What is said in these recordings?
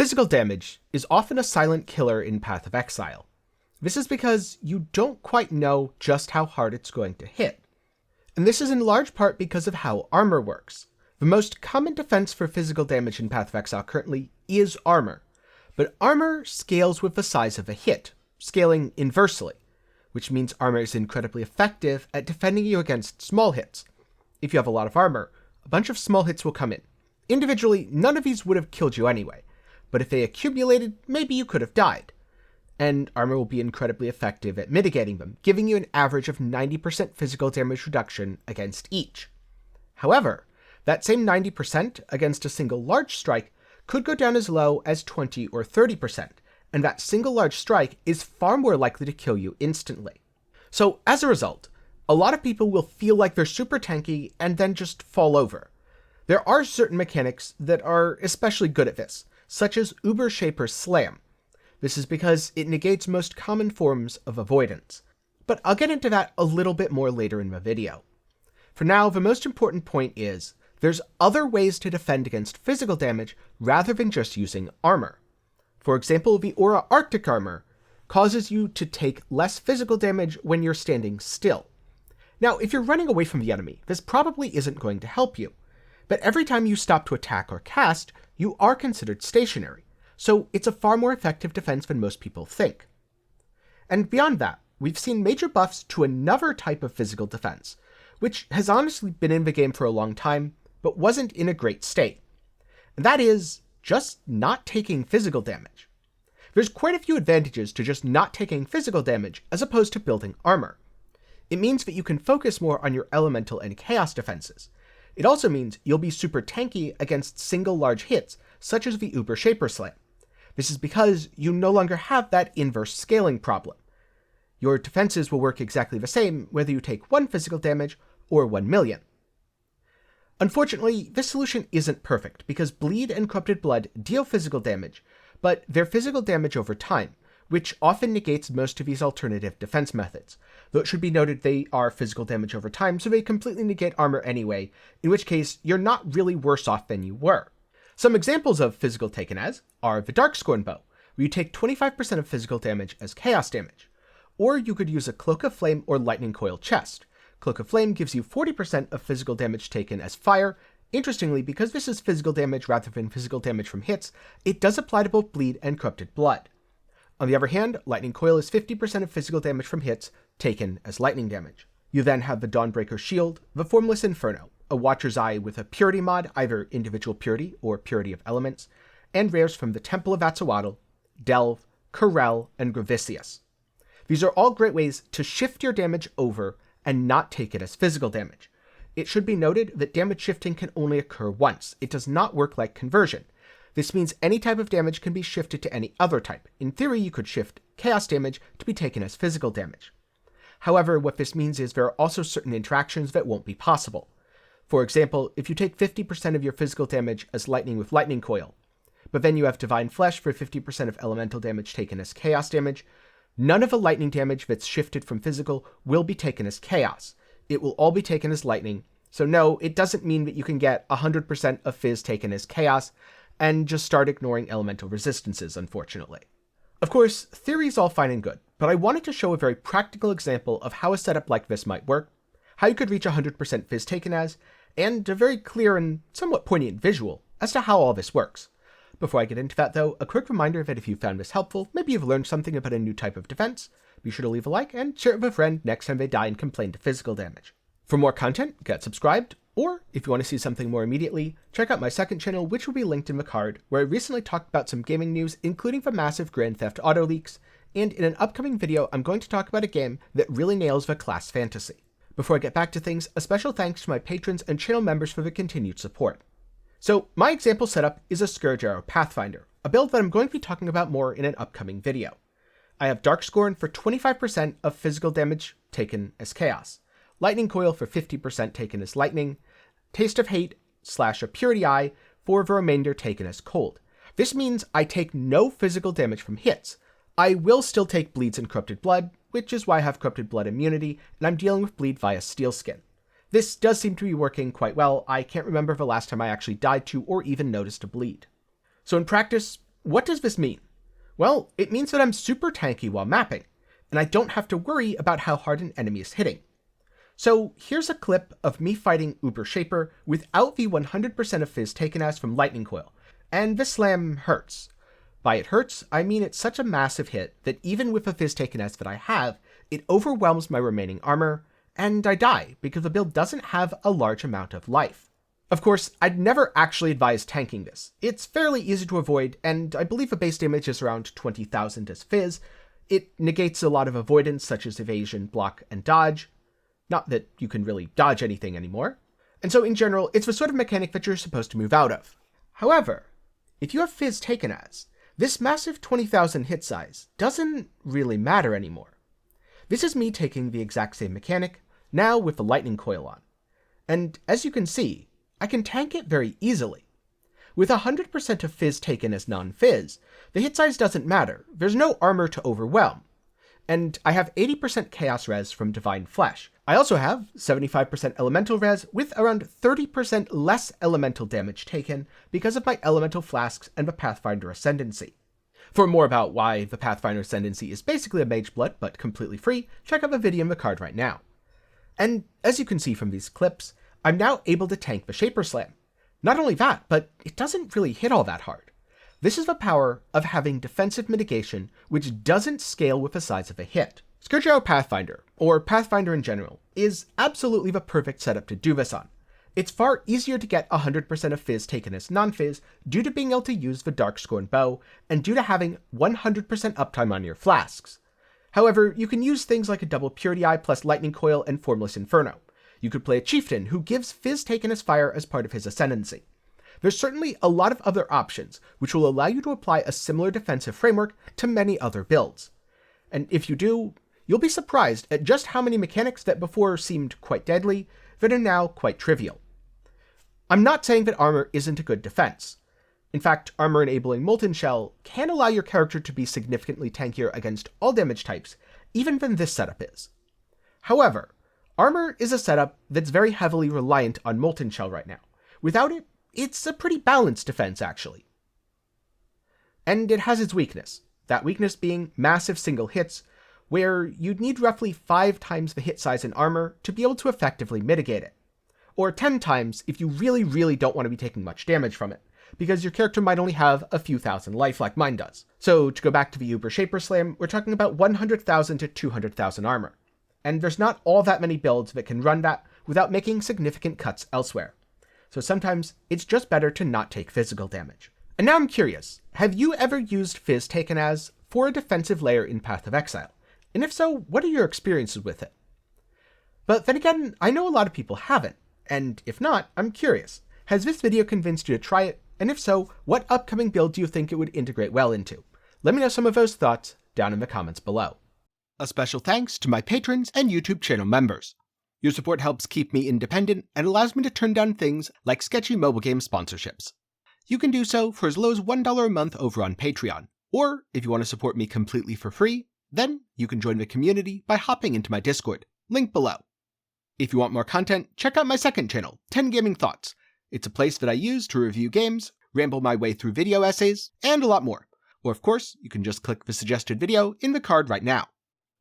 Physical damage is often a silent killer in Path of Exile. This is because you don't quite know just how hard it's going to hit. And this is in large part because of how armor works. The most common defense for physical damage in Path of Exile currently is armor, but armor scales with the size of a hit, scaling inversely, which means armor is incredibly effective at defending you against small hits. If you have a lot of armor, a bunch of small hits will come in. Individually, none of these would have killed you anyway, but if they accumulated, maybe you could have died. And armor will be incredibly effective at mitigating them, giving you an average of 90% physical damage reduction against each. However, that same 90% against a single large strike could go down as low as 20 or 30%, and that single large strike is far more likely to kill you instantly. So as a result, a lot of people will feel like they're super tanky and then just fall over. There are certain mechanics that are especially good at this, such as Uber Shaper's Slam. This is because it negates most common forms of avoidance, but I'll get into that a little bit more later in the video. For now, the most important point is, there's other ways to defend against physical damage rather than just using armor. For example, the Aura Arctic armor causes you to take less physical damage when you're standing still. Now, if you're running away from the enemy, this probably isn't going to help you, but every time you stop to attack or cast, you are considered stationary, so it's a far more effective defense than most people think. And beyond that, we've seen major buffs to another type of physical defense, which has honestly been in the game for a long time, but wasn't in a great state. And that is just not taking physical damage. There's quite a few advantages to just not taking physical damage as opposed to building armor. It means that you can focus more on your elemental and chaos defenses. It also means you'll be super tanky against single large hits, such as the Uber Shaper Slam. This is because you no longer have that inverse scaling problem. Your defenses will work exactly the same whether you take 1 physical damage or 1 million. Unfortunately, this solution isn't perfect because Bleed and Corrupted Blood deal physical damage, but they're physical damage over time, which often negates most of these alternative defense methods, though it should be noted they are physical damage over time, so they completely negate armor anyway, in which case you're not really worse off than you were. Some examples of physical taken as are the Darkscorn Bow, where you take 25% of physical damage as chaos damage, or you could use a Cloak of Flame or Lightning Coil chest. Cloak of Flame gives you 40% of physical damage taken as fire. Interestingly, because this is physical damage rather than physical damage from hits, it does apply to both Bleed and Corrupted Blood. On the other hand, Lightning Coil is 50% of physical damage from hits taken as lightning damage. You then have the Dawnbreaker Shield, the Formless Inferno, a Watcher's Eye with a purity mod, either individual purity or purity of elements, and rares from the Temple of Atzoatl, Delve, Corel, and Gravicius. These are all great ways to shift your damage over and not take it as physical damage. It should be noted that damage shifting can only occur once. It does not work like conversion. This means any type of damage can be shifted to any other type. In theory, you could shift chaos damage to be taken as physical damage. However, what this means is there are also certain interactions that won't be possible. For example, if you take 50% of your physical damage as lightning with Lightning Coil, but then you have Divine Flesh for 50% of elemental damage taken as chaos damage, none of the lightning damage that's shifted from physical will be taken as chaos. It will all be taken as lightning, so no, it doesn't mean that you can get 100% of Phys taken as chaos and just start ignoring elemental resistances, unfortunately. Of course, theory's all fine and good, but I wanted to show a very practical example of how a setup like this might work, how you could reach 100% Phys taken as, and a very clear and somewhat poignant visual as to how all this works. Before I get into that though, a quick reminder that if you found this helpful, maybe you've learned something about a new type of defense, be sure to leave a like and share it with a friend next time they die and complain to physical damage. For more content, get subscribed, or if you want to see something more immediately, check out my second channel, which will be linked in the card, where I recently talked about some gaming news, including the massive Grand Theft Auto leaks, and in an upcoming video I'm going to talk about a game that really nails the class fantasy. Before I get back to things, a special thanks to my patrons and channel members for the continued support. So, my example setup is a Scourge Arrow Pathfinder, a build that I'm going to be talking about more in an upcoming video. I have Darkscorn for 25% of physical damage taken as chaos, Lightning Coil for 50% taken as lightning, Taste of Hate / a Purity Eye for the remainder taken as cold. This means I take no physical damage from hits. I will still take bleeds and Corrupted Blood, which is why I have Corrupted Blood immunity, and I'm dealing with bleed via Steel Skin. This does seem to be working quite well. I can't remember the last time I actually died to or even noticed a bleed. So in practice, what does this mean? Well, it means that I'm super tanky while mapping, and I don't have to worry about how hard an enemy is hitting. So here's a clip of me fighting Uber Shaper without the 100% of Phys taken as from Lightning Coil, and this slam hurts. By it hurts, I mean it's such a massive hit that even with the Phys taken as that I have, it overwhelms my remaining armor, and I die because the build doesn't have a large amount of life. Of course, I'd never actually advise tanking this. It's fairly easy to avoid, and I believe the base damage is around 20,000 as Phys. It negates a lot of avoidance such as evasion, block, and dodge. Not that you can really dodge anything anymore. And so in general, it's the sort of mechanic that you're supposed to move out of. However, if you have Phys taken as, this massive 20,000 hit size doesn't really matter anymore. This is me taking the exact same mechanic, now with the Lightning Coil on. And as you can see, I can tank it very easily. With 100% of Phys taken as non-Phys, the hit size doesn't matter, there's no armor to overwhelm. And I have 80% Chaos Res from Divine Flesh. I also have 75% Elemental Res with around 30% less Elemental damage taken because of my Elemental Flasks and the Pathfinder Ascendancy. For more about why the Pathfinder Ascendancy is basically a Mage Blood but completely free, check out the video in the card right now. And as you can see from these clips, I'm now able to tank the Shaper Slam. Not only that, but it doesn't really hit all that hard. This is the power of having defensive mitigation, which doesn't scale with the size of a hit. Scourgeour Pathfinder, or Pathfinder in general, is absolutely the perfect setup to do this on. It's far easier to get 100% of Phys taken as non-Phys due to being able to use the Darkscorn Bow, and due to having 100% uptime on your flasks. However, you can use things like a double Purity Eye plus Lightning Coil and Formless Inferno. You could play a Chieftain who gives Phys taken as fire as part of his Ascendancy. There's certainly a lot of other options, which will allow you to apply a similar defensive framework to many other builds. And if you do, you'll be surprised at just how many mechanics that before seemed quite deadly that are now quite trivial. I'm not saying that armor isn't a good defense. In fact, armor-enabling Molten Shell can allow your character to be significantly tankier against all damage types, even than this setup is. However, armor is a setup that's very heavily reliant on Molten Shell right now. Without it, it's a pretty balanced defense, actually. And it has its weakness, that weakness being massive single hits, where you'd need roughly 5 times the hit size in armor to be able to effectively mitigate it. Or 10 times if you really don't want to be taking much damage from it, because your character might only have a few thousand life like mine does. So to go back to the Uber Shaper Slam, we're talking about 100,000 to 200,000 armor. And there's not all that many builds that can run that without making significant cuts elsewhere. So sometimes it's just better to not take physical damage. And now I'm curious, have you ever used Phys taken as for a defensive layer in Path of Exile? And if so, what are your experiences with it? But then again, I know a lot of people haven't, and if not, I'm curious, has this video convinced you to try it? And if so, what upcoming build do you think it would integrate well into? Let me know some of those thoughts down in the comments below. A special thanks to my patrons and YouTube channel members. Your support helps keep me independent and allows me to turn down things like sketchy mobile game sponsorships. You can do so for as low as $1 a month over on Patreon, or if you want to support me completely for free, then you can join the community by hopping into my Discord, link below. If you want more content, check out my second channel, 10 Gaming Thoughts. It's a place that I use to review games, ramble my way through video essays, and a lot more. Or of course, you can just click the suggested video in the card right now.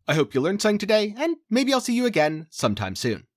I hope you learned something today, and maybe I'll see you again sometime soon.